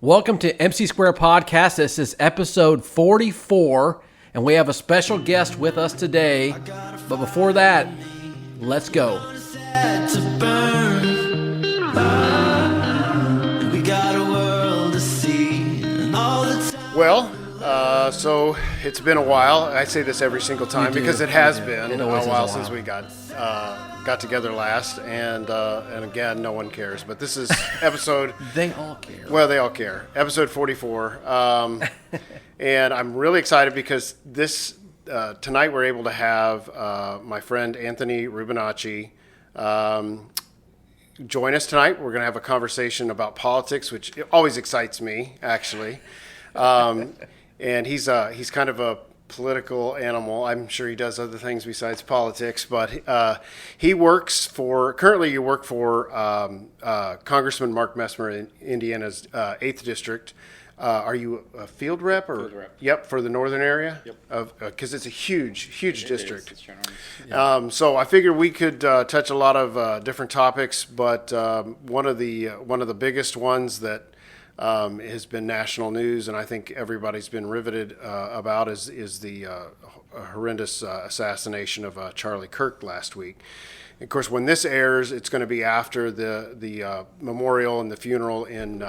Welcome to MC Square Podcast. This is episode 44, and we have a special guest with us today. But before that, let's go. Well, so it's been a while. I say this every single time because it has been a while since we got together last, and again, no one cares. But this is episode. They all care. Well, they all care. Episode 44, and I'm really excited because this tonight we're able to have my friend Anthony Rubinacci join us tonight. We're going to have a conversation about politics, which always excites me, actually. And he's kind of a political animal. I'm sure he does other things besides politics, but he works for, currently you work for Congressman Mark Messmer in Indiana's 8th District. Are you a field rep? Or? Field rep. Yep, for the northern area? Yep. Because it's a huge district. It's ginormous. So I figured we could touch a lot of different topics, but one of the biggest ones that has been national news, and I think everybody's been riveted about is the horrendous assassination of Charlie Kirk last week. Of course, when this airs, it's going to be after the memorial and the funeral in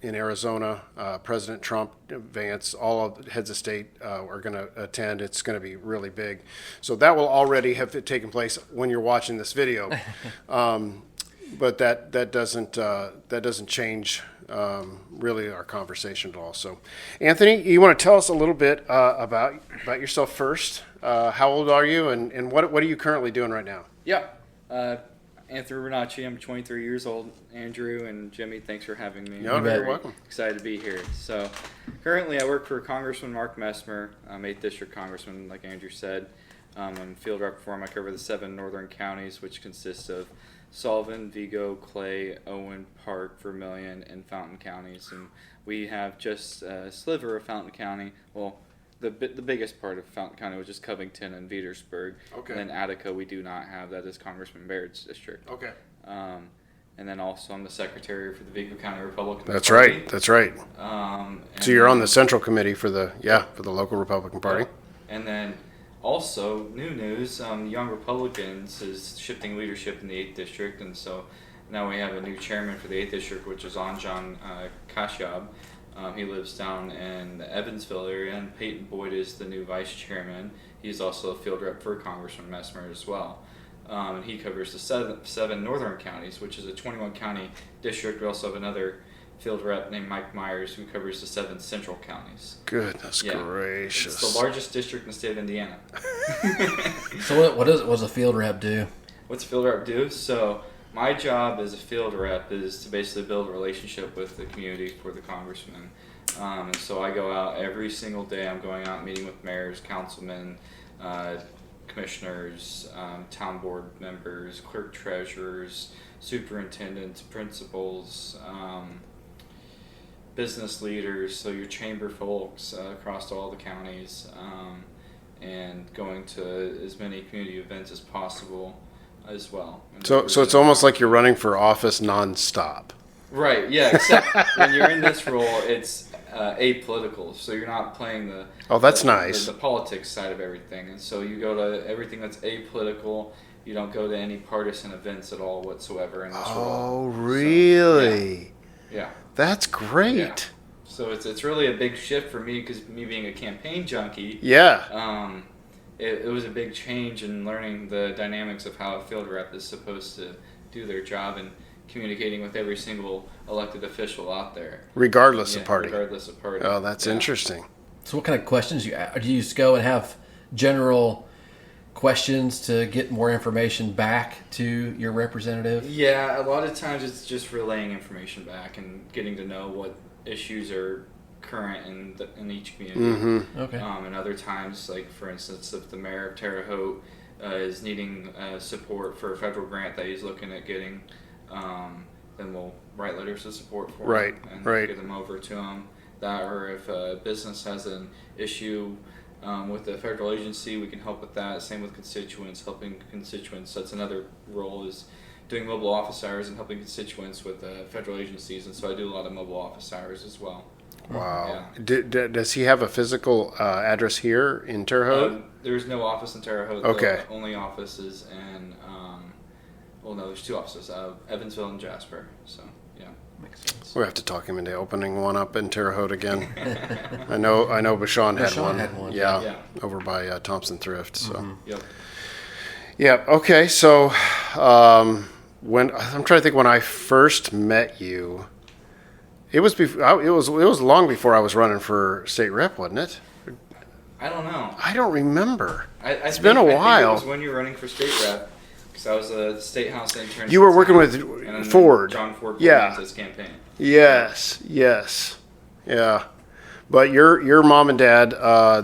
Arizona. President Trump, Vance, all of the heads of state are going to attend. It's going to be really big. So that will already have taken place when you're watching this video. But that doesn't change really our conversation at all. So, Anthony, you want to tell us a little bit about yourself first? How old are you, and what are you currently doing right now? Yeah. Anthony Rubinacci, I'm 23 years old. Andrew and Jimmy, thanks for having me. No, you're welcome. Excited to be here. So, currently I work for Congressman Mark Messmer. I'm 8th District Congressman, like Andrew said. I'm field rep for him. I cover the 7 northern counties, which consists of Sullivan, Vigo, Clay, Owen, Park, Vermilion, and Fountain counties. And we have just a sliver of Fountain County. Well, the biggest part of Fountain County, which is Covington and Petersburg. Okay. And then Attica we do not have. That is Congressman Baird's district. Okay. And then also I'm the secretary for the Vigo County Republican That's Party. That's right. So you're on the central committee for the local Republican Party. And then also, new news, Young Republicans is shifting leadership in the 8th District, and so now we have a new chairman for the 8th District, which is Anjan Kashyap. He lives down in the Evansville area, and Peyton Boyd is the new vice chairman. He's also a field rep for Congressman Messmer as well. And he covers the 7 northern counties, which is a 21-county district. We also have another field rep named Mike Myers, who covers the 7 central counties. Goodness gracious. It's the largest district in the state of Indiana. So what does a field rep do? What's a field rep do? So my job as a field rep is to basically build a relationship with the community for the congressman. And so I go out every single day. I'm going out meeting with mayors, councilmen, commissioners, town board members, clerk treasurers, superintendents, principals, business leaders, so your chamber folks across all the counties, and going to as many community events as possible as well. So it's almost like you're running for office nonstop. Right, yeah, except when you're in this role, it's apolitical, so you're not playing nice. The politics side of everything, and so you go to everything that's apolitical. You don't go to any partisan events at all whatsoever in this role. Oh, really? So, yeah. That's great. Yeah. So it's really a big shift for me, because me being a campaign junkie. Yeah. It was a big change in learning the dynamics of how a field rep is supposed to do their job and communicating with every single elected official out there. Regardless of party. Regardless of party. Oh, that's interesting. So what kind of questions do you just go and have general questions to get more information back to your representative? Yeah, a lot of times it's just relaying information back and getting to know what issues are current in each community. Mm-hmm. Okay. And other times, like for instance, if the mayor of Terre Haute is needing support for a federal grant that he's looking at getting, then we'll write letters of support for him and get them over to him. That, or if a business has an issue with a federal agency, we can help with that. Same with constituents, helping constituents. That's another role, is doing mobile office hours and helping constituents with federal agencies, and so I do a lot of mobile office hours as well. Wow. Yeah. Does he have a physical address here in Terre Haute? There's no office in Terre Haute. Okay. The only office is in, there's 2 offices, Evansville and Jasper. So, yeah. Makes sense. We have to talk him into opening one up in Terre Haute again. I know Bashan had one. Yeah, over by Thompson Thrift. So. Yep. Yeah. Okay. So, when I'm trying to think when I first met you, it was long before I was running for state rep, wasn't it? I don't know. I don't remember. It's been a while. I think it was when you were running for state rep, because I was a state house intern. You were working with Ford. John Ford Yeah. his campaign. Yes. Yeah. But your mom and dad,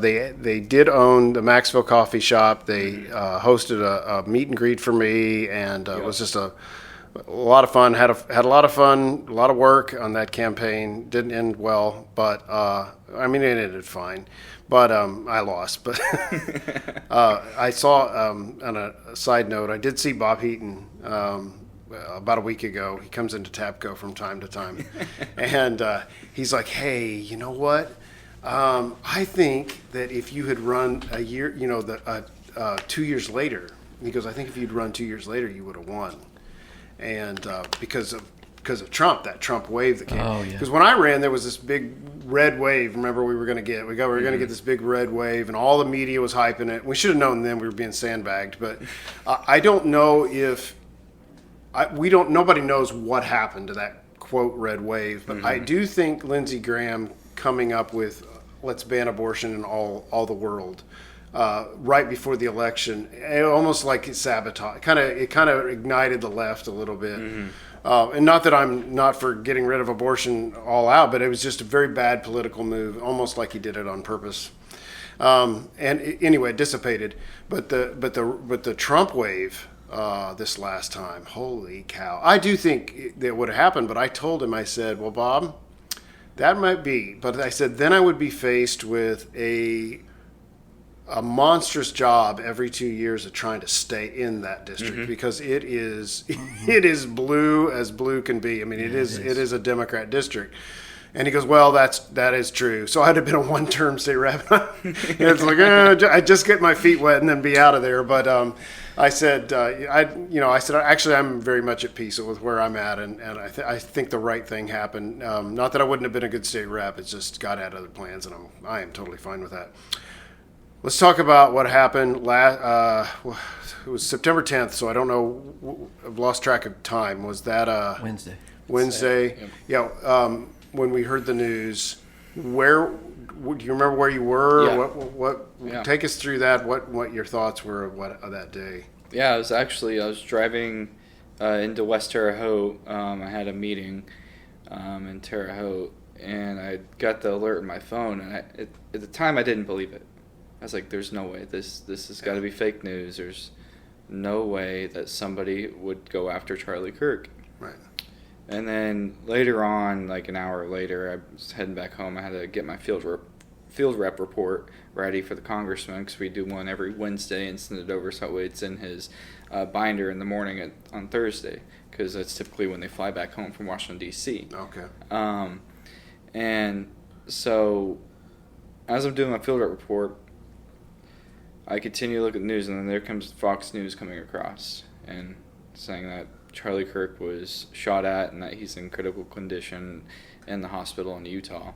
they did own the Maxville Coffee Shop. They hosted a meet and greet for me, and it was just a lot of fun. Had a lot of fun, a lot of work on that campaign. Didn't end well, but it ended fine. But I lost. But I saw, on a side note, I did see Bob Heaton about a week ago. He comes into TAPCO from time to time. And he's like, hey, you know what? I think that if you had run a year, 2 years later, he goes, I think if you'd run 2 years later, you would have won. And because of Trump, that Trump wave that came. Oh, yeah. Because when I ran, there was this big red wave. Remember, we were going to get this big red wave, and all the media was hyping it. We should have known then we were being sandbagged. But I don't know if nobody knows what happened to that quote red wave. But I do think Lindsey Graham coming up with let's ban abortion in all the world. Right before the election, almost like it sabotaged. It kind of ignited the left a little bit. And not that I'm not for getting rid of abortion all out, but it was just a very bad political move, almost like he did it on purpose. Anyway, it dissipated. But the Trump wave this last time, holy cow! I do think that would have happened. But I told him, I said, well, Bob, that might be. But I said then I would be faced with a monstrous job every 2 years of trying to stay in that district because it is blue as blue can be. I mean, it is a Democrat district. And he goes, well, that is true. So I'd have been a one-term state rep. It's like, I just get my feet wet and then be out of there. But I said, actually, I'm very much at peace with where I'm at, and I think the right thing happened. Not that I wouldn't have been a good state rep. It's just God had other plans, and I am totally fine with that. Let's talk about what happened it was September 10th, so I don't know. I've lost track of time. Was that Wednesday? Yeah. When we heard the news, do you remember where you were? Yeah. What take us through that. What your thoughts were of that day? Yeah, I was driving into West Terre Haute. I had a meeting in Terre Haute, and I got the alert on my phone, and at the time I didn't believe it. I was like, there's no way. This has got to be fake news. There's no way that somebody would go after Charlie Kirk. Right. And then later on, like an hour later, I was heading back home. I had to get my field rep report ready for the congressman because we do one every Wednesday and send it over so it's in his binder in the morning on Thursday because that's typically when they fly back home from Washington, D.C. Okay. And so as I'm doing my field rep report, I continue to look at the news, and then there comes Fox News coming across and saying that Charlie Kirk was shot at and that he's in critical condition in the hospital in Utah.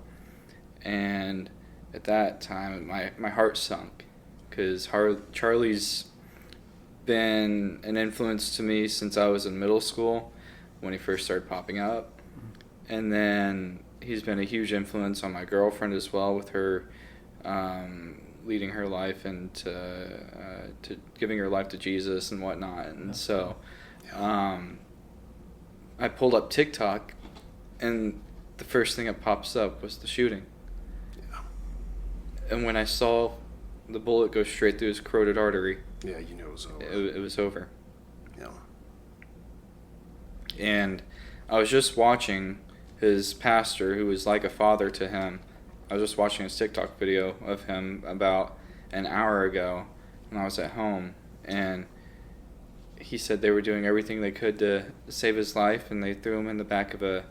And at that time, my heart sunk because Charlie's been an influence to me since I was in middle school when he first started popping up. And then he's been a huge influence on my girlfriend as well with her leading her life and to giving her life to Jesus and whatnot. And so I pulled up TikTok, and the first thing that pops up was the shooting. Yeah. And when I saw the bullet go straight through his carotid artery, yeah, you knew it was over. It was over. Yeah. And I was just watching his pastor, who was like a father to him. I was just watching his TikTok video of him about an hour ago when I was at home, and he said they were doing everything they could to save his life, and they threw him in the back of a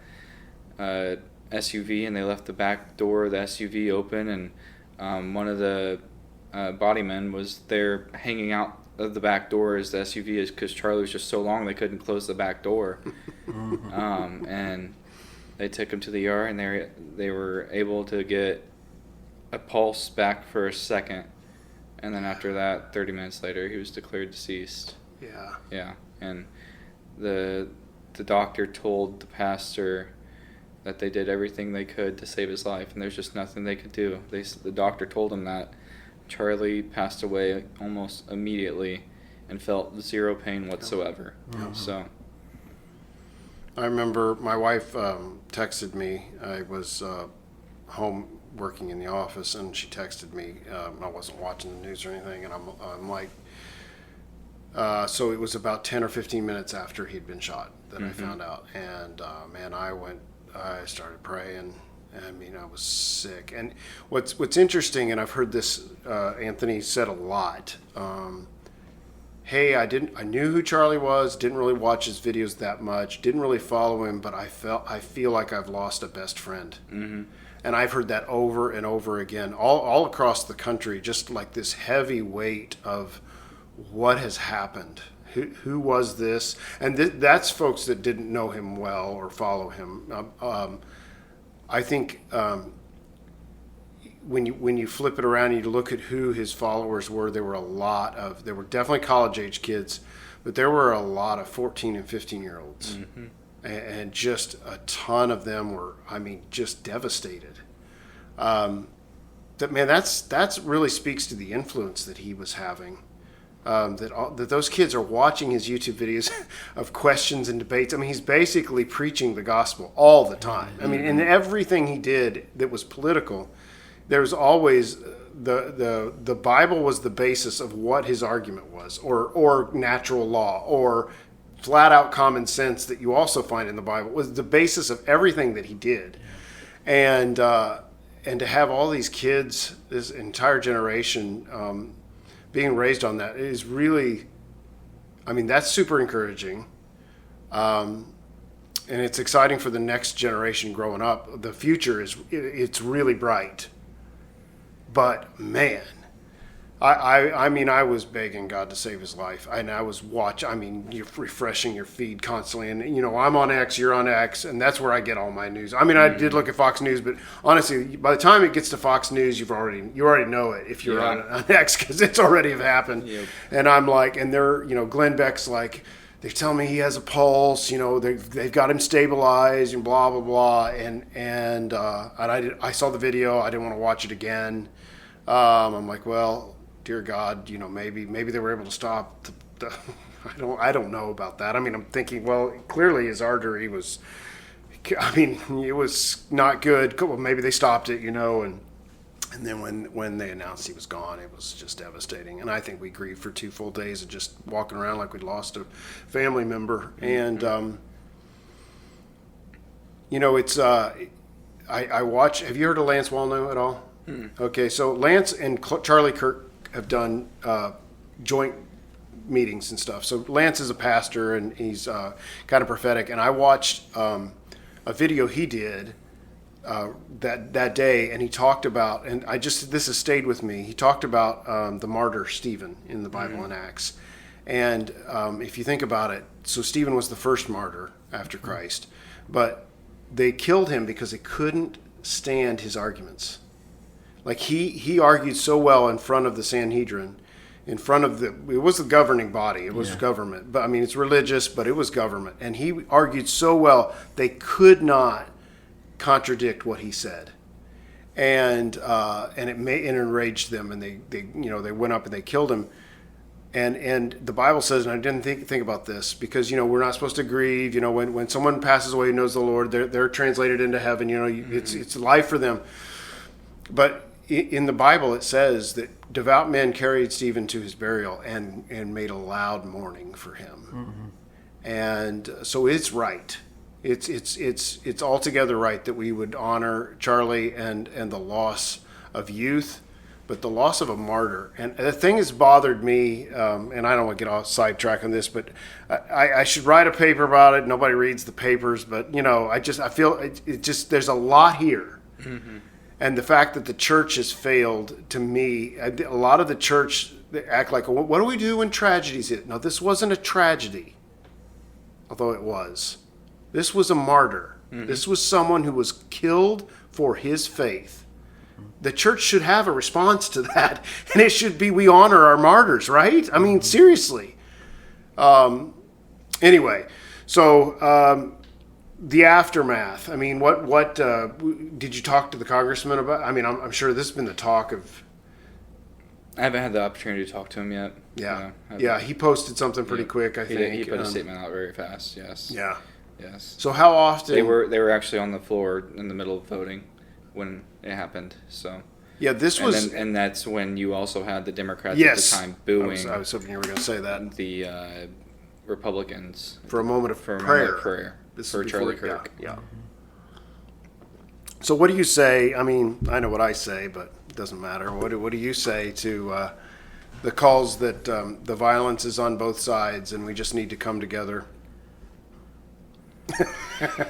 SUV, and they left the back door of the SUV open, and one of the body men was there hanging out of the back door as the SUV is, because Charlie was just so long they couldn't close the back door. And they took him to the ER, and they were able to get a pulse back for a second, and then after that, 30 minutes later, he was declared deceased. Yeah, and the doctor told the pastor that they did everything they could to save his life, and there's just nothing they could do. The doctor told him that Charlie passed away almost immediately and felt zero pain whatsoever. So I remember my wife texted me. I was home working in the office, and she texted me. I wasn't watching the news or anything, and I'm like, so it was about 10 or 15 minutes after he'd been shot that I found out, and man, I started praying. I mean, I was sick. And what's interesting, and I've heard this Anthony said a lot. Hey, I knew who Charlie was. Didn't really watch his videos that much. Didn't really follow him, but I feel like I've lost a best friend. And I've heard that over and over again, all across the country. Just like this heavy weight of what has happened. Who was this? And that's folks that didn't know him well or follow him. I think when you flip it around and you look at who his followers were, there were definitely college age kids, but there were a lot of 14 and 15-year-olds, and just a ton of them were, I mean, just devastated. That's really speaks to the influence that he was having. That those kids are watching his YouTube videos of questions and debates. I mean, he's basically preaching the gospel all the time. I mean, in everything he did that was political, there was always the Bible was the basis of what his argument was, or natural law, or flat out common sense that you also find in the Bible was the basis of everything that he did, and to have all these kids, this entire generation. Being raised on that is really, I mean, that's super encouraging. And it's exciting for the next generation growing up. The future it's really bright. But man, I mean, I was begging God to save his life. And I was you're refreshing your feed constantly. And, I'm on X, you're on X, and that's where I get all my news. I mean, I did look at Fox News, but honestly, by the time it gets to Fox News, you already know it if you're on X, because it's already happened. Yep. And I'm like, and they're, Glenn Beck's like, they tell me he has a pulse, they've got him stabilized and blah, blah, blah. And I saw the video. I didn't want to watch it again. I'm like, well, dear God, maybe they were able to stop I don't know about that. I mean, I'm thinking, well, clearly his artery was, I mean, it was not good. Well, maybe they stopped it, and then when they announced he was gone, it was just devastating. And I think we grieved for 2 full days of just walking around like we'd lost a family member. And, it's, I watch, have you heard of Lance Wallnau at all? Okay, so Lance and Charlie Kirk have done joint meetings and stuff. So Lance is a pastor, and he's kind of prophetic. And I watched a video he did that day, and he talked about, and this has stayed with me. He talked about the martyr Stephen in the Bible in Acts. And if you think about it, so Stephen was the first martyr after Christ, but they killed him because they couldn't stand his arguments. Like he argued so well in front of the Sanhedrin, it was the governing body, it was government, but I mean, it's religious, but it was government. And he argued so well, they could not contradict what he said. And it enraged them, and they went up and they killed him. And the Bible says, and I didn't think about this, because we're not supposed to grieve. When someone passes away who knows the Lord, they're translated into heaven. It's life for them. But in the Bible, it says that devout men carried Stephen to his burial and made a loud mourning for him. And so it's right. It's altogether right that we would honor Charlie and the loss of youth, but the loss of a martyr. And the thing has bothered me, and I don't want to get off sidetrack on this, but I should write a paper about it. Nobody reads the papers, but I feel it just there's a lot here. Mm-hmm. And the fact that the church has failed, to me, a lot of the church they act like, what do we do when tragedies hit? No, this wasn't a tragedy, although it was. This was a martyr. Mm-hmm. This was someone who was killed for his faith. The church should have a response to that, and it should be we honor our martyrs, right? I mean, seriously. Anyway, so the aftermath. I mean, what did you talk to the congressman about? I mean, I'm sure this has been the talk of. I haven't had the opportunity to talk to him yet. Yeah. He posted something pretty quick. I think he put a statement out very fast. Yes. Yeah. Yes. So how often they were actually on the floor in the middle of voting when it happened. So yeah, this was, and that's when you also had the Democrats at the time booing. I was hoping you were going to say that. The Republicans for a moment of prayer. This for Charlie Kirk. Yeah. So what do you say? I mean, I know what I say, but it doesn't matter. What do you say to the calls that the violence is on both sides and we just need to come together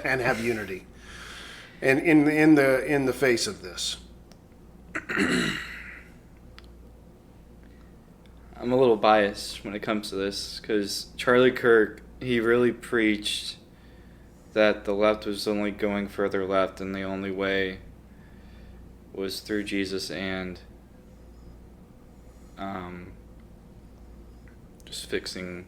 and have unity? And in the face of this, I'm a little biased when it comes to this because Charlie Kirk, he really preached that the left was only going further left and the only way was through Jesus and just fixing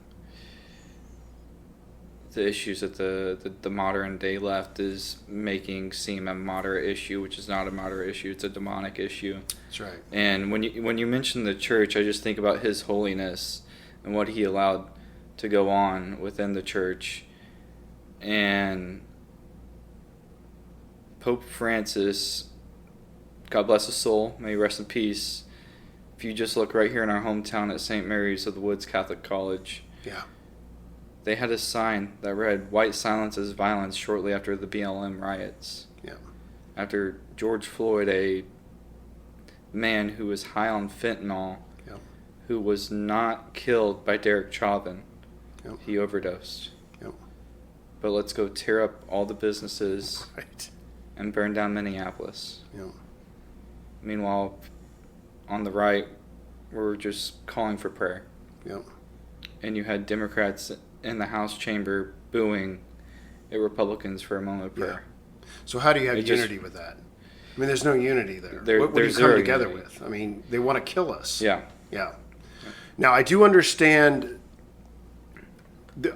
the issues that the modern day left is making seem a moderate issue, which is not a moderate issue. It's a demonic issue. That's right. And when you mention the church, I just think about His holiness and what He allowed to go on within the church. And Pope Francis, God bless his soul, may he rest in peace. If you just look right here in our hometown at St. Mary's of the Woods Catholic College, yeah, they had a sign that read, "White silences violence," shortly after the BLM riots. Yeah. After George Floyd, a man who was high on fentanyl, yeah, who was not killed by Derek Chauvin, yeah, he overdosed. Yeah. But let's go tear up all the businesses right, and burn down Minneapolis. Yeah. Meanwhile, on the right, we're just calling for prayer. Yeah. And you had Democrats in the House chamber booing at Republicans for a moment of prayer. Yeah. So how do you have unity with that? I mean, there's no unity there. What do you come together with? I mean, they want to kill us. Yeah. Yeah. Now, I do understand.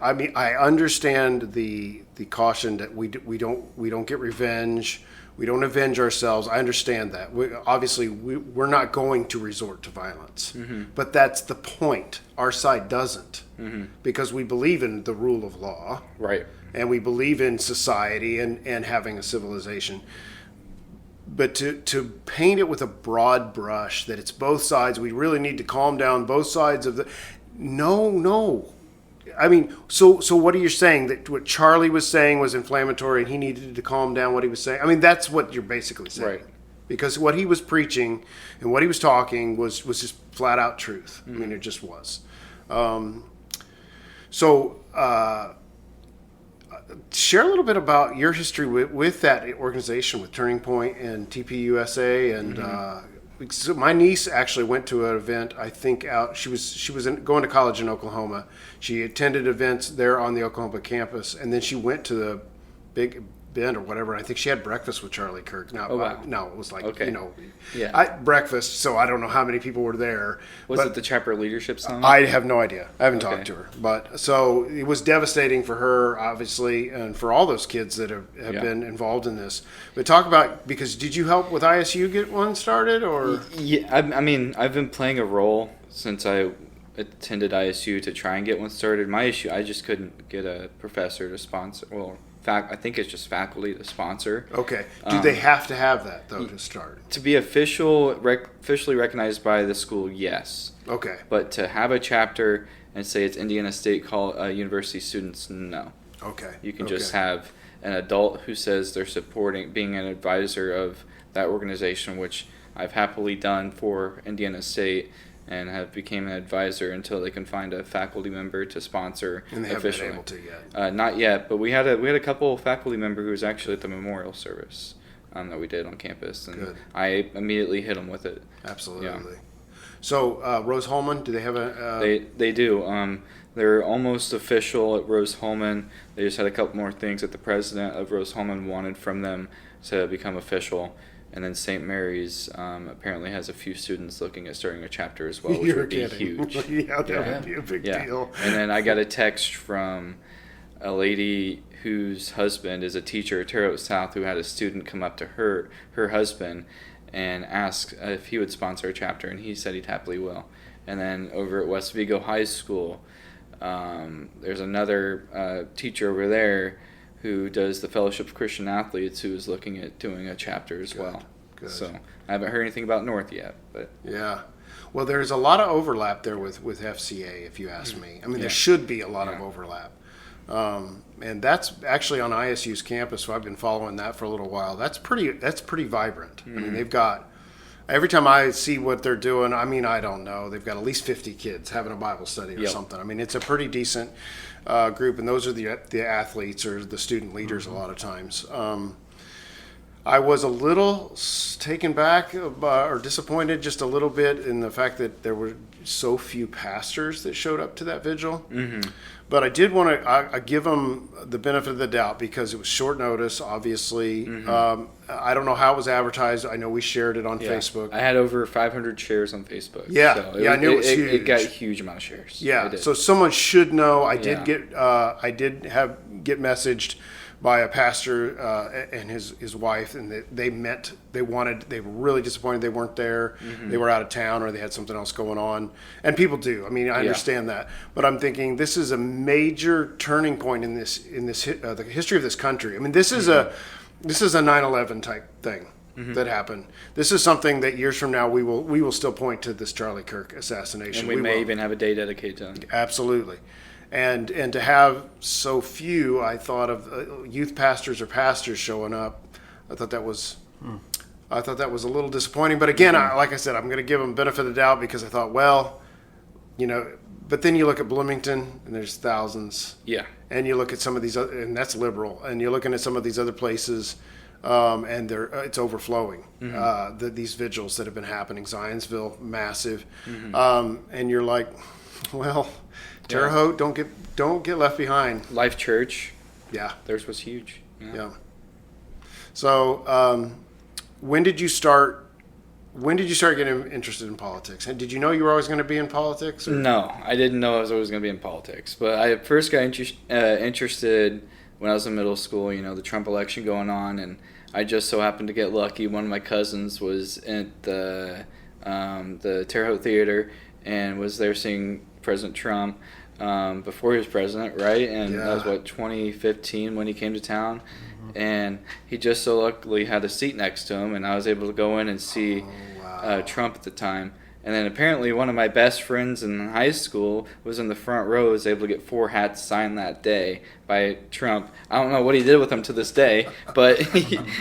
I understand the caution that we don't get revenge. We don't avenge ourselves. I understand that. We're not going to resort to violence. Mm-hmm. But that's the point. Our side doesn't. Mm-hmm. Because we believe in the rule of law. Right. And we believe in society and having a civilization. But to paint it with a broad brush that it's both sides, we really need to calm down both sides of the... No. I mean, so what are you saying? That what Charlie was saying was inflammatory and he needed to calm down what he was saying? I mean, that's what you're basically saying. Right. Because what he was preaching and what he was talking was just flat out truth. Mm-hmm. I mean, it just was. Share a little bit about your history with that organization, with Turning Point and TPUSA, and so my niece actually went to an event. I think she was going to college in Oklahoma. She attended events there on the Oklahoma campus, and then she went to the Big Bend or whatever. I think she had breakfast with Charlie Kirk. Now, no, it was like breakfast. So I don't know how many people were there. Was it the chapter leadership summit? I have no idea. I haven't talked to her. But so it was devastating for her, obviously, and for all those kids that have been involved in this. But talk about, because did you help with ISU get one started, or? Yeah, I mean, I've been playing a role since I attended ISU to try and get one started. My issue, I just couldn't get a professor to sponsor. Well, I think it's just faculty to sponsor. Okay. Do they have to have that, though, to start? To be officially recognized by the school, yes. Okay. But to have a chapter and say it's Indiana State University students, no. Okay. You can just have an adult who says they're supporting, being an advisor of that organization, which I've happily done for Indiana State, and have became an advisor until they can find a faculty member to sponsor And they officially. haven't been able to yet. Not yet, but we had a couple of faculty member who was actually at the memorial service that we did on campus, and Good. I immediately hit them with it. Absolutely. Yeah. So Rose-Hulman, do they have a? They do. They're almost official at Rose-Hulman. They just had a couple more things that the president of Rose-Hulman wanted from them to become official. And then St. Mary's apparently has a few students looking at starting a chapter as well, which You're would be kidding. huge. Yeah, that would be a big deal. And then I got a text from a lady whose husband is a teacher at Terre Haute South who had a student come up to her husband and ask if he would sponsor a chapter, and he said he'd happily will. And then over at West Vigo High School, there's another teacher over there who does the Fellowship of Christian Athletes who is looking at doing a chapter as well. Good. So I haven't heard anything about North yet, but Yeah. Well, there's a lot of overlap there with FCA, if you ask me. I mean, there should be a lot of overlap. And that's actually on ISU's campus, so I've been following that for a little while. That's pretty vibrant. I mean, they've got, every time I see what they're doing, I mean, I don't know, they've got at least 50 kids having a Bible study or something. I mean, it's a pretty decent group, and those are the athletes or the student leaders a lot of times. I was a little taken back or disappointed just a little bit in the fact that there were so few pastors that showed up to that vigil. Mm-hmm. But I did want to I give them the benefit of the doubt because it was short notice, obviously. Mm-hmm. I don't know how it was advertised. I know we shared it on Facebook. I had over 500 shares on Facebook. Yeah, so I knew it was huge. It got a huge amount of shares. Yeah, so someone should know. I did get messaged by a pastor and his wife, and they were really disappointed they weren't there. Mm-hmm. They were out of town or they had something else going on. And people do. I mean, I understand that. But I'm thinking this is a major turning point in the history of this country. I mean, this is a 9/11 type thing that happened. This is something that years from now we will still point to this Charlie Kirk assassination. And we may even have a day dedicated to him. Absolutely. And to have so few, I thought of youth pastors or pastors showing up. I thought that was a little disappointing. But again, like I said, I'm going to give them benefit of the doubt because I thought, well, But then you look at Bloomington, and there's thousands. Yeah. And you look at some of these, and that's liberal. And you're looking at some of these other places, and it's overflowing. Mm-hmm. These vigils that have been happening, Zionsville, massive, and you're like, well. Terre Haute, don't get left behind. Life Church, yeah, theirs was huge. Yeah. So, when did you start getting interested in politics? And did you know you were always going to be in politics? Or? No, I didn't know I was always going to be in politics. But I first got interested when I was in middle school. The Trump election going on, and I just so happened to get lucky. One of my cousins was at the Terre Haute Theater and was there seeing President Trump before he was president, right? And that was 2015 when he came to town. And he just so luckily had a seat next to him, and I was able to go in and see Trump at the time. And then apparently one of my best friends in high school was in the front row, was able to get 4 hats signed that day by Trump. I don't know what he did with them to this day, but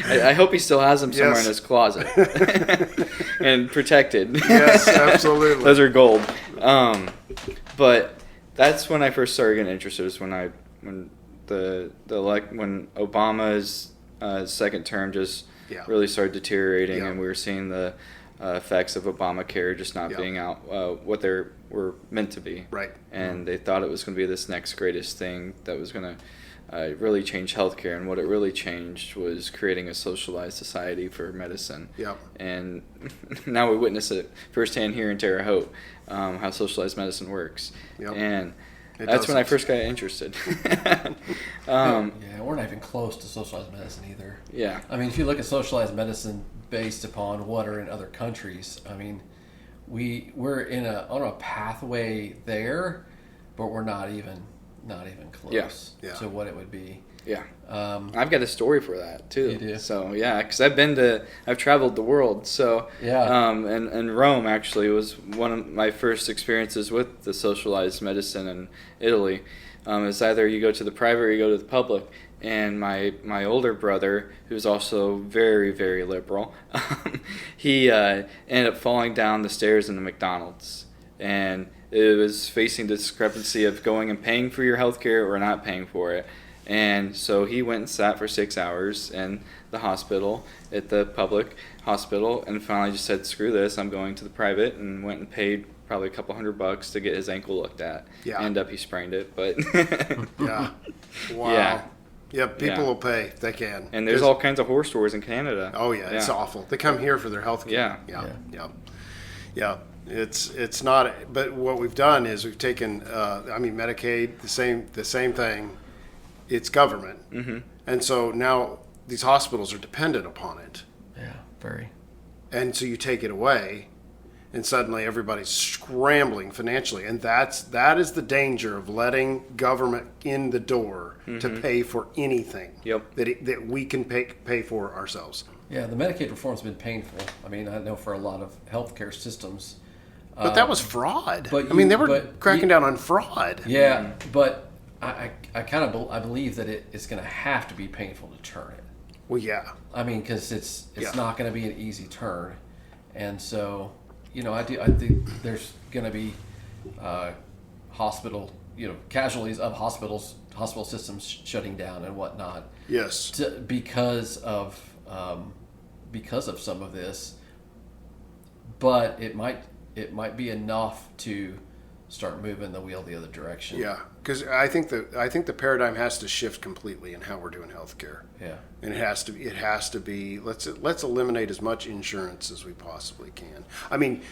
I hope he still has them somewhere in his closet and protected. Yes, absolutely. Those are gold. But that's when I first started getting interested. Was when Obama's second term just really started deteriorating, and we were seeing the effects of Obamacare just not being out what they were meant to be. Right. And they thought it was going to be this next greatest thing that was going to really change healthcare, and what it really changed was creating a socialized society for medicine. Yep. And now we witness it firsthand here in Terre Haute, how socialized medicine works. Yep. And that's when I first got interested. We're not even close to socialized medicine either. Yeah. I mean, if you look at socialized medicine based upon what are in other countries, I mean, we're on a pathway there, but we're not even close to what it would be. Yeah. I've got a story for that too. You do? So yeah, because I've traveled the world. So and Rome actually was one of my first experiences with the socialized medicine in Italy. It's either you go to the private or you go to the public. and my older brother, who's also very, very liberal, he ended up falling down the stairs in the McDonald's. And it was facing the discrepancy of going and paying for your health care or not paying for it. And so he went and sat for 6 hours in the hospital, at the public hospital, and finally just said, screw this, I'm going to the private, and went and paid probably a couple $100 to get his ankle looked at. Yeah. Ended up he sprained it, but Yeah. Wow. Yeah. Yeah, people will pay if they can. And there's all kinds of horror stories in Canada. Oh yeah, it's awful. They come here for their health care. Yeah. It's not. But what we've done is we've taken. Medicaid, the same thing. It's government, and so now these hospitals are dependent upon it. Yeah, very. And so you take it away, and suddenly everybody's scrambling financially, and that is the danger of letting government in the door to pay for anything. Yep. That we can pay for ourselves. Yeah, the Medicaid reform's been painful. I mean, I know for a lot of healthcare systems. But that was fraud. But they were cracking down on fraud. Yeah, but I believe that it's going to have to be painful to turn it. Well, yeah. I mean, because it's not going to be an easy turn, and so I think there's going to be casualties of hospital systems shutting down and whatnot. Yes. Because of some of this, but it might be enough to start moving the wheel the other direction. Yeah, because I think the paradigm has to shift completely in how we're doing healthcare. Yeah, and it has to be let's eliminate as much insurance as we possibly can. I mean,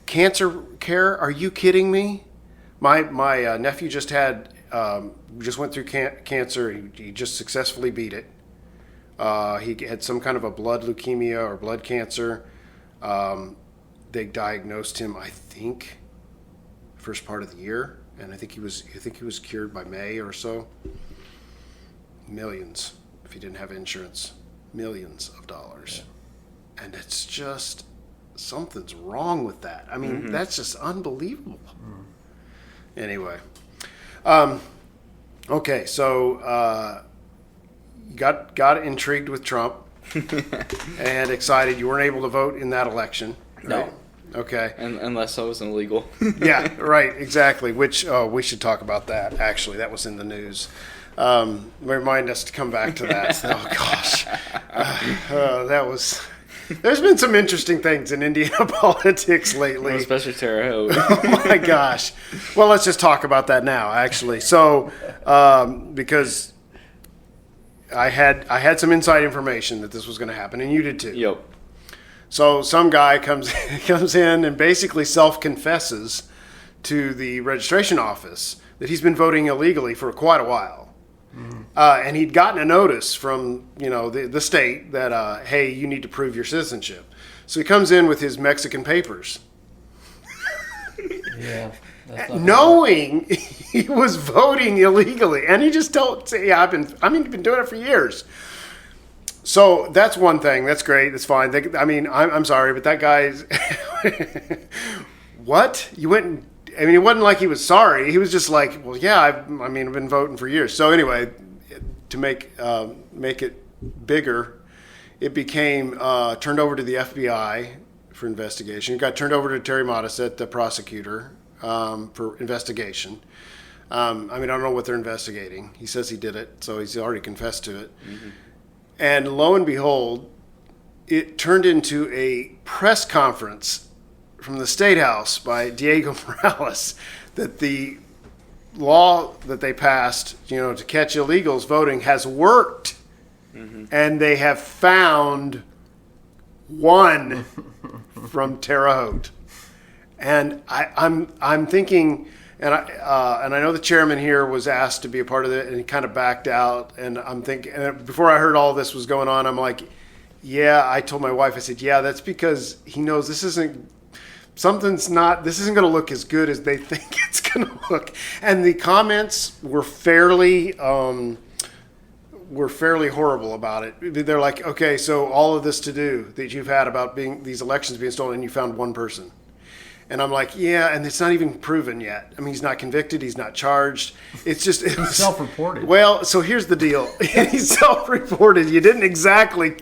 cancer care? Are you kidding me? My nephew just went through cancer. He just successfully beat it. He had some kind of a blood leukemia or blood cancer. They diagnosed him, I think, first part of the year, and I think he was cured by May or so. Millions, if he didn't have insurance, millions of dollars, and it's just something's wrong with that. I mean, that's just unbelievable. Anyway, okay, so you got intrigued with Trump and excited. You weren't able to vote in that election. Right? No. Okay. Unless I was illegal. Yeah, right, exactly. Which we should talk about that. Actually, that was in the news. Remind us to come back to that. Oh gosh, that was. There's been some interesting things in Indiana politics lately, Well, especially Terre Haute. Oh my gosh. Well, let's just talk about that now. Actually, so because I had some inside information that this was going to happen, and you did too. Yep. So some guy comes in and basically self-confesses to the registration office that he's been voting illegally for quite a while. And he'd gotten a notice from the state that, hey, you need to prove your citizenship. So he comes in with his Mexican papers. Yeah. Knowing he was voting illegally. And he just told, yeah, I've been doing it for years. So that's one thing. That's great. That's fine. I'm sorry, but that guy's... What? You went and... it wasn't like he was sorry. He was just like, well, yeah, I've been voting for years. So anyway, to make it bigger, it became turned over to the FBI for investigation. It got turned over to Terry Modisette, the prosecutor, for investigation. I don't know what they're investigating. He says he did it, so he's already confessed to it. Mm-hmm. And lo and behold, it turned into a press conference from the State House by Diego Morales that the law that they passed, to catch illegals voting has worked. Mm-hmm. And they have found one from Terre Haute. And I'm thinking, and I know the chairman here was asked to be a part of it, and he kind of backed out. And I'm thinking, and before I heard all this was going on, I'm like, yeah. I told my wife, I said, yeah, that's because he knows this isn't going to look as good as they think it's going to look. And the comments were fairly horrible about it. They're like, okay, so all of this to do that you've had about these elections being stolen, and you found one person. And I'm like, yeah, and it's not even proven yet. I mean, he's not convicted. He's not charged. It's just He's self-reported. Well, so here's the deal. He's self-reported. You didn't exactly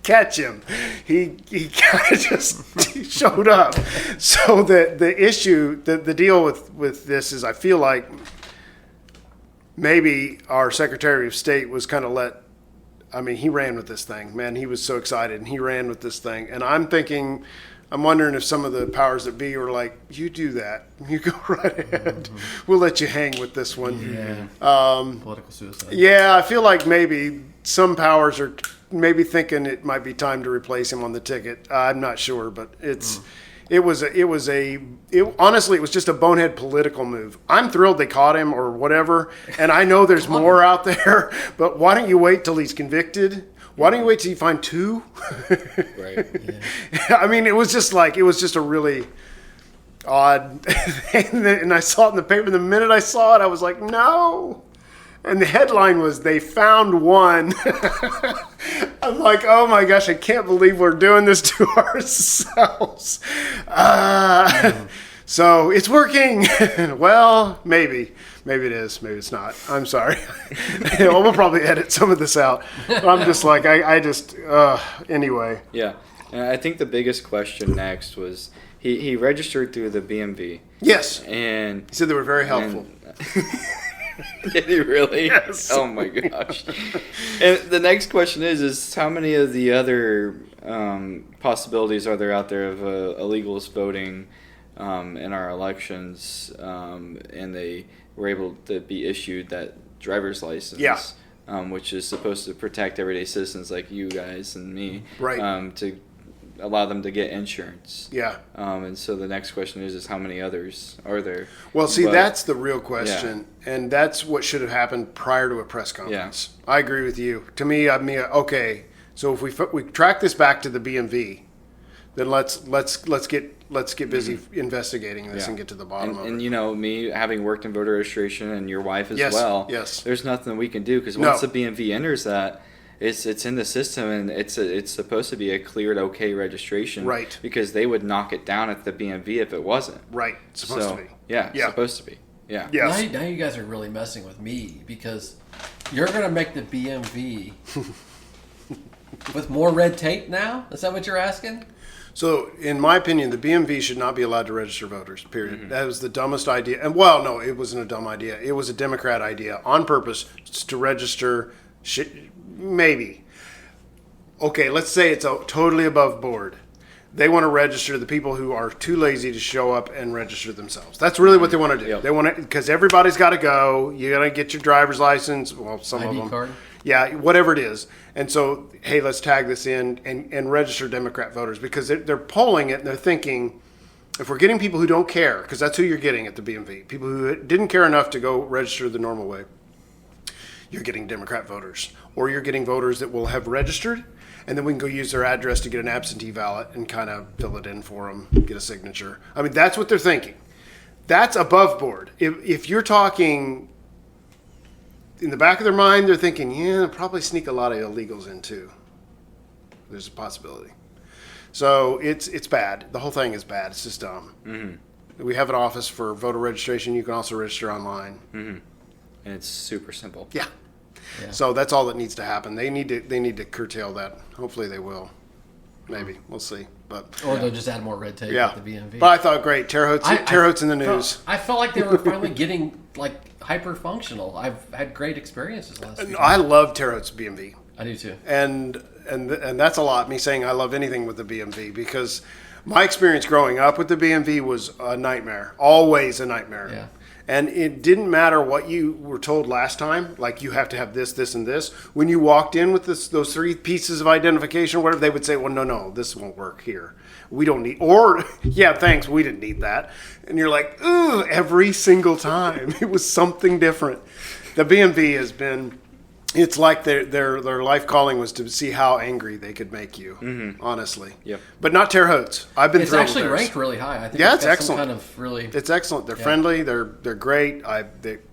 catch him. He kind of just showed up. So the issue, the deal with this is, I feel like maybe our Secretary of State was kind of he ran with this thing. Man, he was so excited, and he ran with this thing. And I'm wondering if some of the powers that be were like, you do that. You go right ahead. Mm-hmm. We'll let you hang with this one. Yeah. Political suicide. Yeah, I feel like maybe some powers are maybe thinking it might be time to replace him on the ticket. I'm not sure, but honestly, it was just a bonehead political move. I'm thrilled they caught him or whatever, and I know there's more out there, but why don't you wait till he's convicted? Why don't you wait till you find two? Right. Yeah. I mean, it was just a really odd thing. And I saw it in the paper. The minute I saw it, I was like, no. And the headline was, they found one. I'm like, oh my gosh, I can't believe we're doing this to ourselves. So it's working. Well, maybe. Maybe it is. Maybe it's not. I'm sorry. We'll probably edit some of this out. But I'm just like, anyway. Yeah. And I think the biggest question next was, he registered through the BMV. Yes. And he said they were very helpful. Did he really? Yes. Oh my gosh. And the next question is how many of the other possibilities are there out there of illegals voting in our elections, and they were able to be issued that driver's license, which is supposed to protect everyday citizens like you guys and me, right? To allow them to get insurance. Yeah. And so the next question is how many others are there? Well, see, that's the real question, and that's what should have happened prior to a press conference. Yeah. I agree with you. To me, okay, so if we track this back to the BMV, then let's get busy investigating this and get to the bottom of it. And you know, me having worked in voter registration, and your wife as well. Yes. There's nothing we can do because once the BMV enters that, it's in the system, and it's supposed to be a cleared okay registration. Right. Because they would knock it down at the BMV if it wasn't. Right. It's supposed to be. Yeah. Supposed to be. Yeah. Yes. Now you guys are really messing with me because you're going to make the BMV with more red tape now? Is that what you're asking? So, in my opinion, the BMV should not be allowed to register voters, period. Mm-hmm. That was the dumbest idea. And, well, no, it wasn't a dumb idea. It was a Democrat idea on purpose to register, maybe. Okay, let's say it's totally above board. They want to register the people who are too lazy to show up and register themselves. That's really what they want to do. Yep. They want to, because everybody's got to go. You got to get your driver's license. Well, some of them. Card? Yeah, whatever it is. And so, hey, let's tag this in and register Democrat voters because they're polling it and they're thinking, if we're getting people who don't care, because that's who you're getting at the BMV, people who didn't care enough to go register the normal way, you're getting Democrat voters. Or you're getting voters that will have registered, and then we can go use their address to get an absentee ballot and kind of fill it in for them, get a signature. I mean, that's what they're thinking. That's above board. If you're talking in the back of their mind, they're thinking, yeah, they'll probably sneak a lot of illegals in too. There's a possibility. So it's bad. The whole thing is bad. It's just dumb. Mm-hmm. We have an office for voter registration. You can also register online. Mm-hmm. And it's super simple. Yeah. So that's all that needs to happen. They need to curtail that. Hopefully they will. Maybe. We'll see. Or they'll just add more red tape at the BMV. But I thought, great. Terre Haute's in the news. I felt like they were finally getting hyper functional. I've had great experiences last week. I love Terre Haute's BMV. I do too. And that's a lot, me saying I love anything with the BMV, because my experience growing up with the BMV was a nightmare. Always a nightmare. Yeah. And it didn't matter what you were told last time, like you have to have this, this, and this. When you walked in with those three pieces of identification or whatever, they would say, well, no, this won't work here. We don't need, or, yeah, thanks, we didn't need that. And you're like, ooh, every single time. It was something different. The BMV has been It's like their life calling was to see how angry they could make you, honestly. Yep. But not Terre Hautes. I've been It's thrilled actually with theirs. ranked really high. I think Yeah, it's it's got excellent. some kind of really. It's excellent. They're friendly. They're great.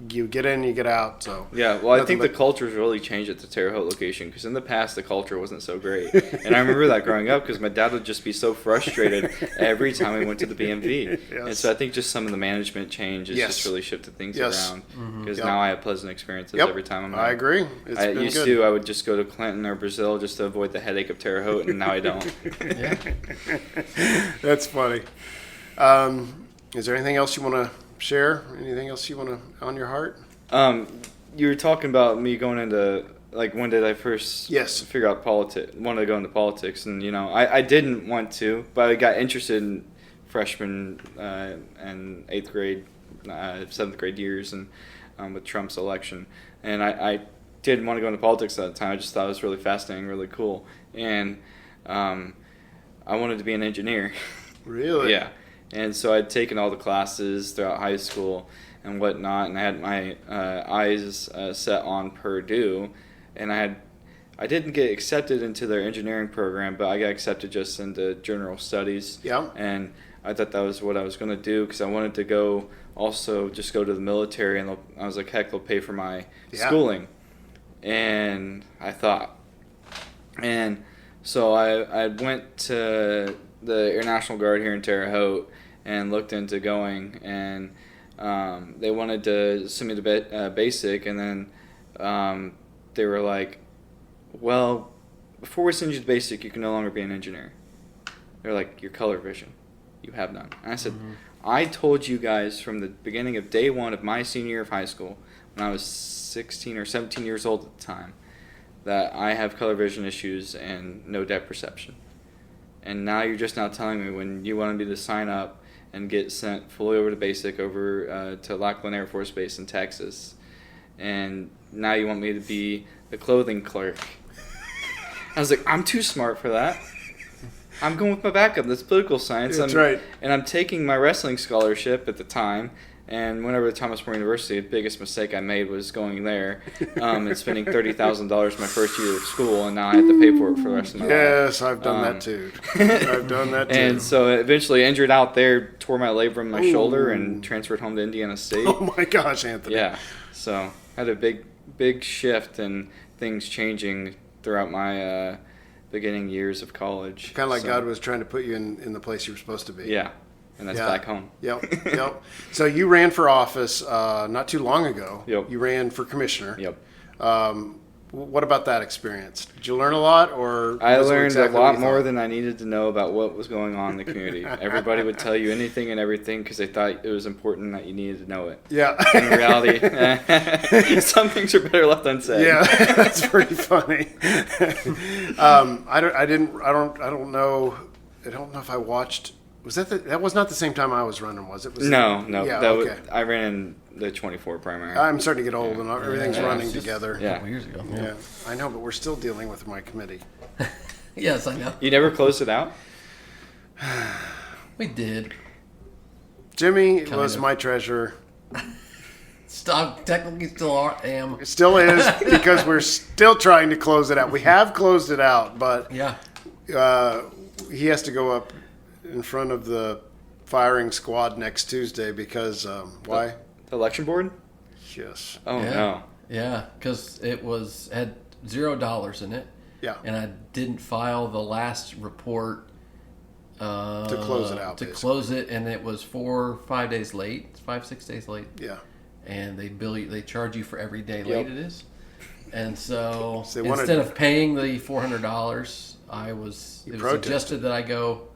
You get in, you get out. So Yeah, well, I think the culture's really changed at the Terre Haute location because in the past the culture wasn't so great, and I remember that growing up because my dad would just be so frustrated every time we went to the BMV, and so I think just some of the management change has just really shifted things around because now I have pleasant experiences every time I'm there. I agree. It's been used good. to I would just go to Clinton or Brazil just to avoid the headache of Terre Haute, and now I don't. Yeah. That's funny. Is there anything else you want to share? Anything else you want to on your heart? You were talking about me going into like when did I first figure out wanted to go into politics, and I didn't want to, but I got interested in freshman and 8th grade, 7th grade years, and with Trump's election, and I didn't want to go into politics at the time. I just thought it was really fascinating, really cool, and I wanted to be an engineer. Really? Yeah. And so I'd taken all the classes throughout high school and whatnot, and I had my eyes set on Purdue, and I didn't get accepted into their engineering program, but I got accepted just into general studies. Yeah. And I thought that was what I was going to do because I wanted to go to the military, and I was like, heck, they'll pay for my schooling. And I thought, and so I went to the Air National Guard here in Terre Haute and looked into going, and they wanted to send me to basic, and then they were like, well, before we send you to basic, you can no longer be an engineer. They're like, your color vision, you have none. And I said, I told you guys from the beginning of day one of my senior year of high school, when I was 16 or 17 years old at the time, that I have color vision issues and no depth perception. And now you're just now telling me when you wanted me to sign up and get sent fully over to basic over to Lackland Air Force Base in Texas, and now you want me to be the clothing clerk. I was like, I'm too smart for that. I'm going with my backup. That's political science. That's right. And I'm taking my wrestling scholarship at the time. And whenever at Thomas More University, the biggest mistake I made was going there and spending $30,000 my first year of school, and now I have to pay for it for the rest of my life. Yes, I've done that too. I've done that too. And so eventually injured out there, tore my labrum in my shoulder, and transferred home to Indiana State. Oh my gosh, Anthony. Yeah. So had a big shift and things changing throughout my beginning years of college. Kind of like God was trying to put you in the place you were supposed to be. Yeah. And that's back home. Yep. So you ran for office not too long ago. Yep. You ran for commissioner. Yep. What about that experience? Did you learn a lot, or I was it learned exactly a what lot you more thought? than I needed to know about what was going on in the community. Everybody would tell you anything and everything because they thought it was important that you needed to know it. Yeah. In reality, some things are better left unsaid. Yeah, that's pretty funny. I don't know if I watched. Was that was not the same time I was running, was it? No. Yeah, okay. I ran in the 24 primary. I'm starting to get old, and everything's running together. A couple years ago. Yeah, I know, but we're still dealing with my committee. Yes, I know. You never closed it out? We did. Jimmy Kind was of. my treasurer. Stop. Technically, still am. It still is because we're still trying to close it out. We have closed it out, but Yeah. he has to go up in front of the firing squad next Tuesday because why? The election board? Yes. Oh, Yeah. no. Yeah, because it had $0 in it, Yeah. and I didn't file the last report To close it out, To basically. close it, and it was 5 days late, 5-6 days late. Yeah. And they charge you for every day Yep. late it is. And so So they wanted- instead of paying the $400, it You was protested. suggested that I go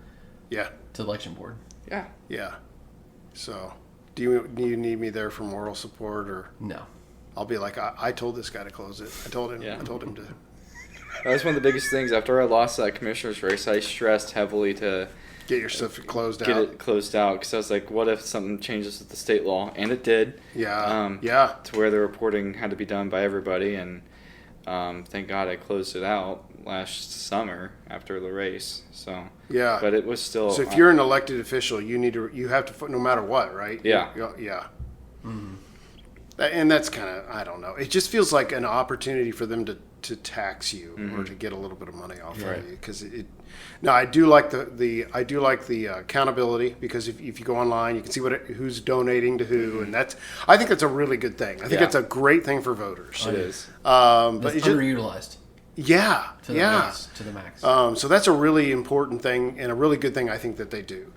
Yeah. to the election board. Yeah. Yeah. So, do you need me there for moral support, or No. I'll be like, I told this guy to close it. I told him. Yeah. I told him to. That was one of the biggest things. After I lost that commissioner's race, I stressed heavily to Get your stuff closed get out. it closed out because I was like, what if something changes with the state law? And it did. Yeah. Yeah. To where the reporting had to be done by everybody, and thank God I closed it out last summer after the race. So Yeah. but it was still. So if you're an elected official, you have to, no matter what, right? Yeah. Yeah. And that's kind of, I don't know. It just feels like an opportunity for them to tax you or to get a little bit of money off of you. Because now I do like the accountability, because if you go online, you can see who's donating to who, and I think that's a really good thing. I think it's a great thing for voters. It is. But it's underutilized. Yeah, to the max. So that's a really important thing and a really good thing I think that they do.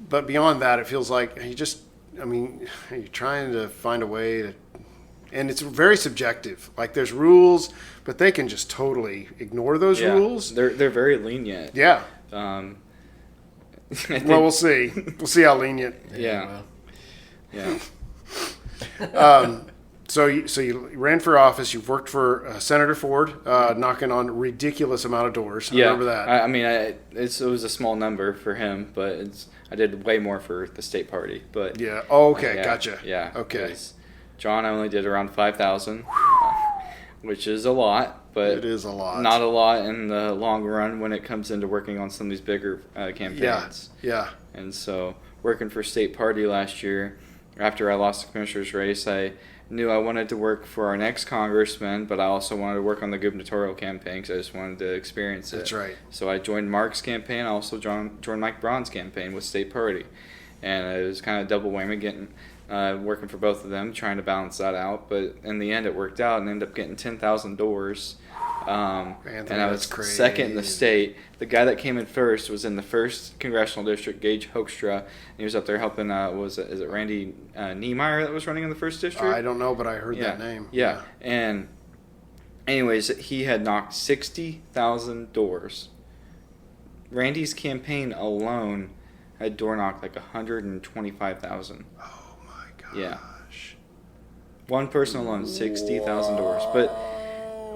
But beyond that, it feels like you're trying to find a way to, and it's very subjective. Like there's rules, but they can just totally ignore those rules. They're very lenient. Yeah. Well, we'll see. We'll see how lenient. Yeah. So you ran for office. You've worked for Senator Ford, knocking on a ridiculous amount of doors. I remember that. It was a small number for him, but I did way more for the state party. But yeah. Oh, okay. Gotcha. Yeah. Okay. John only did around 5,000, which is a lot, but it is a lot. Not a lot in the long run when it comes into working on some of these bigger campaigns. Yeah. And so working for state party last year, after I lost the commissioner's race, I knew I wanted to work for our next congressman, but I also wanted to work on the gubernatorial campaign because I just wanted to experience it. That's right. So I joined Mark's campaign. I also joined Mike Braun's campaign with state party. And it was kind of double whammy, working for both of them, trying to balance that out. But in the end, it worked out and ended up getting 10,000 doors. Anthony, and I was crazy. Second in the state. The guy that came in first was in the 1st congressional district, Gage Hoekstra. And he was up there helping, is it Randy Niemeyer that was running in the 1st district? I don't know, but I heard that name. Yeah. And anyways, he had knocked 60,000 doors. Randy's campaign alone had door knocked like 125,000. Oh my gosh. Yeah. One person alone, 60,000 doors. But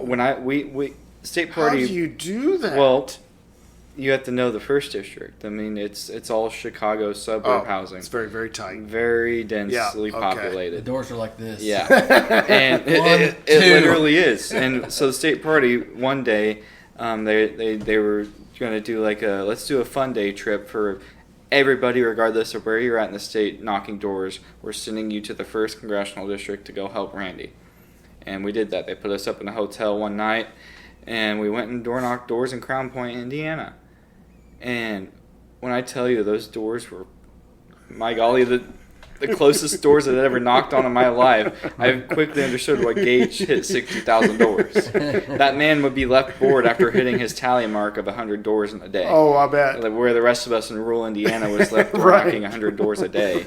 when we state party. How do you do that? Well, you have to know the 1st district. I mean, it's all Chicago suburb housing. It's very, very tight. Very densely populated. The doors are like this. Yeah. And it literally is. And so the state party, one day, they were going to do let's do a fun day trip for everybody, regardless of where you're at in the state, knocking doors. We're sending you to the 1st congressional district to go help Randy. And we did that. They put us up in a hotel one night, and we went and knocked doors in Crown Point, Indiana. And when I tell you those doors were, my golly, the closest doors that I'd ever knocked on in my life, I quickly understood why Gage hit 60,000 doors. That man would be left bored after hitting his tally mark of 100 doors in a day. Oh, I bet. Where the rest of us in rural Indiana was left knocking 100 doors a day.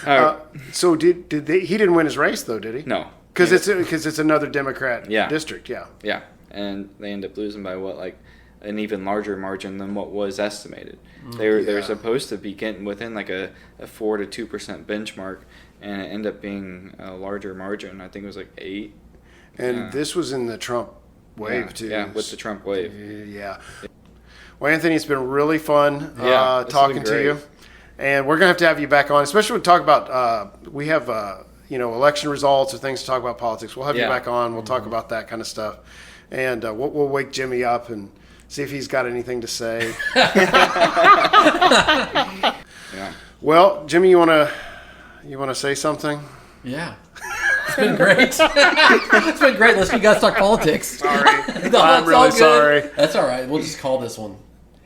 Right. So did they? He didn't win his race though, did he? No. Because it's another Democrat district. Yeah. Yeah, and they end up losing by an even larger margin than what was estimated. They were supposed to be getting within a 4 to 2% benchmark, and it ended up being a larger margin. I think it was 8. And this was in the Trump wave too. Yeah, with the Trump wave. Yeah. Well, Anthony, it's been really fun talking to you, and we're gonna have to have you back on, especially when we talk about we have election results or things to talk about politics. We'll have you back on. We'll talk about that kind of stuff, and we'll wake Jimmy up and see if he's got anything to say. Yeah. Well, Jimmy, you wanna say something? Yeah. It's been great. It's been great. Let's you guys talk politics. Sorry. I'm really sorry. That's all right. We'll just call this one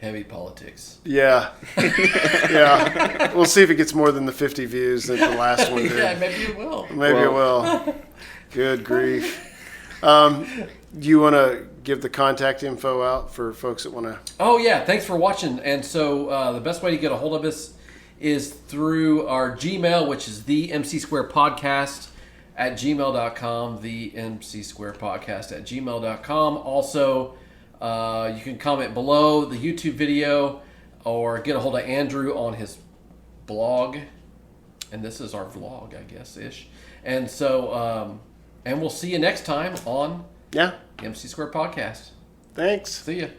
Heavy Politics. Yeah. Yeah. We'll see if it gets more than the 50 views that the last one did. Yeah, maybe it will. Maybe it will. Good grief. Do you want to give the contact info out for folks that want to? Oh, yeah. Thanks for watching. And so the best way to get a hold of us is through our Gmail, which is the mcsquarepodcast@gmail.com, the mcsquarepodcast@gmail.com. Also, you can comment below the YouTube video or get a hold of Andrew on his blog. And this is our vlog, I guess-ish. And so, and we'll see you next time on the MC Square Podcast. Thanks. See ya.